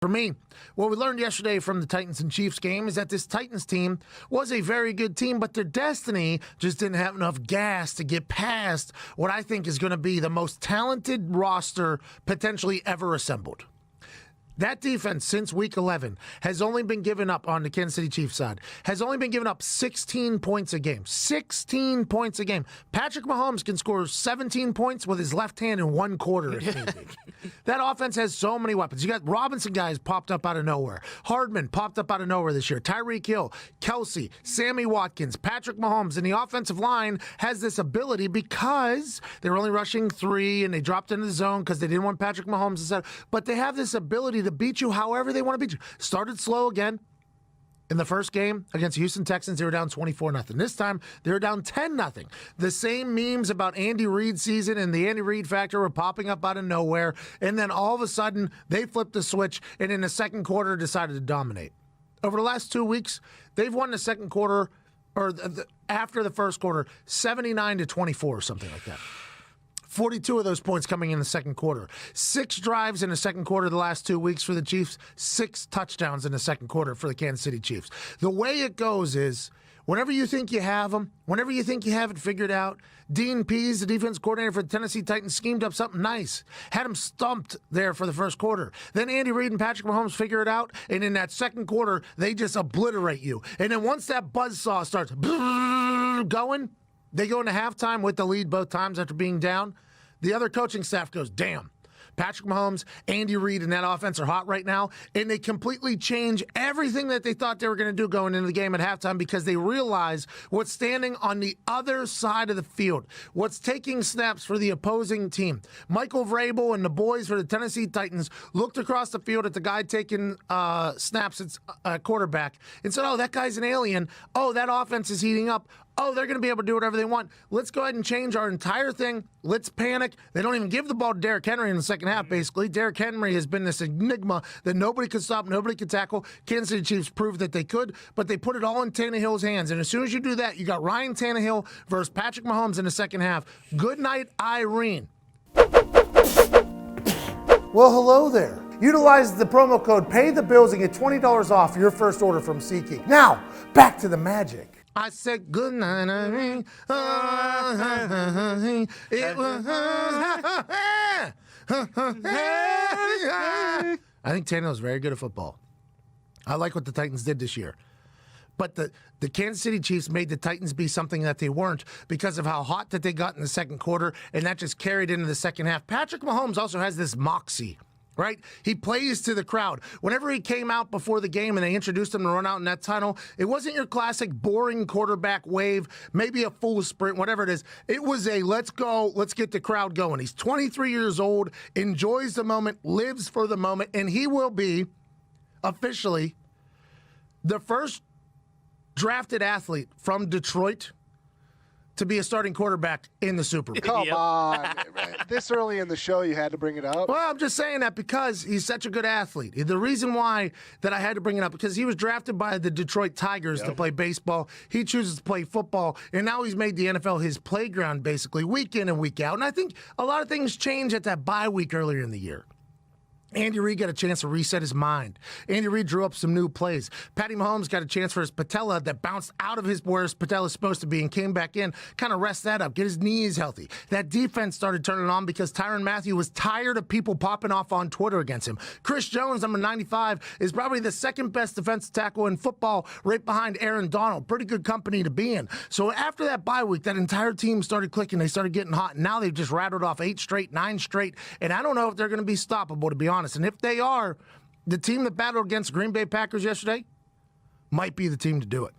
For me, what we learned yesterday from the Titans and Chiefs game is that this Titans team was a very good team, but their destiny just didn't have enough gas to get past what I think is going to be the most talented roster potentially ever assembled. That defense since week 11 has only been given up on the Kansas City Chiefs side, has only been given up 16 points a game. 16 points a game. Patrick Mahomes can score 17 points with his left hand in one quarter if need be. That offense has so many weapons. You got Robinson guys popped up out of nowhere. Hardman popped up out of nowhere this year. Tyreek Hill, Kelsey, Sammy Watkins, Patrick Mahomes, and the offensive line has this ability because they're only rushing 3 and they dropped into the zone because they didn't want Patrick Mahomes to set. But they have this ability to beat you however they want to beat you. Started slow again. In the first game against the Houston Texans, they were down 24-0. This time, they were down 10-0. The same memes about Andy Reid's season and the Andy Reid factor were popping up out of nowhere. And then all of a sudden, they flipped the switch and in the second quarter decided to dominate. Over the last 2 weeks, they've won the second quarter, or after the first quarter, 79-24 or something like that. 42 of those points coming in the second quarter. 6 drives in the second quarter the last 2 weeks for the Chiefs. 6 touchdowns in the second quarter for the Kansas City Chiefs. The way it goes is, whenever you think you have them, whenever you think you have it figured out, Dean Pease, the defense coordinator for the Tennessee Titans, schemed up something nice. Had him stumped there for the first quarter. Then Andy Reid and Patrick Mahomes figure it out, and in that second quarter, they just obliterate you. And then once that buzzsaw starts going, they go into halftime with the lead both times after being down. The other coaching staff goes, damn, Patrick Mahomes, Andy Reid, and that offense are hot right now, and they completely change everything that they thought they were going to do going into the game at halftime because they realize what's standing on the other side of the field, what's taking snaps for the opposing team. Michael Vrabel and the boys for the Tennessee Titans looked across the field at the guy taking snaps at quarterback and said, oh, that guy's an alien. Oh, that offense is heating up. Oh, they're going to be able to do whatever they want. Let's go ahead and change our entire thing. Let's panic. They don't even give the ball to Derrick Henry in the second half, basically. Derrick Henry has been this enigma that nobody could stop, nobody could tackle. Kansas City Chiefs proved that they could, but they put it all in Tannehill's hands. And as soon as you do that, you got Ryan Tannehill versus Patrick Mahomes in the second half. Good night, Irene. Well, hello there. Utilize the promo code PAYTHEBILLS and get $20 off your first order from SeatGeek. Now, back to the magic. I said good night, Irene. It was I think Tannehill's very good at football. I like what the Titans did this year. But the Kansas City Chiefs made the Titans be something that they weren't because of how hot that they got in the second quarter, and that just carried into the second half. Patrick Mahomes also has this moxie. Right? He plays to the crowd. Whenever he came out before the game and they introduced him to run out in that tunnel, it wasn't your classic boring quarterback wave, maybe a full sprint, whatever it is. It was a let's go, let's get the crowd going. He's 23 years old, enjoys the moment, lives for the moment, and he will be officially the first drafted athlete from Detroit to be a starting quarterback in the Super Bowl. Come on. This early in the show, you had to bring it up? Well, I'm just saying that because he's such a good athlete. The reason why that I had to bring it up, because he was drafted by the Detroit Tigers to play baseball. He chooses to play football, and now he's made the NFL his playground, basically, week in and week out. And I think a lot of things changed at that bye week earlier in the year. Andy Reid got a chance to reset his mind. Andy Reid drew up some new plays. Patty Mahomes got a chance for his patella that bounced out of where his patella is supposed to be and came back in, kind of rest that up, get his knees healthy. That defense started turning on because Tyrann Mathieu was tired of people popping off on Twitter against him. Chris Jones, number 95, is probably the second best defensive tackle in football right behind Aaron Donald. Pretty good company to be in. So after that bye week, that entire team started clicking. They started getting hot. And now they've just rattled off 8 straight, 9 straight. And I don't know if they're going to be stoppable, to be honest. And if they are, the team that battled against Green Bay Packers yesterday might be the team to do it.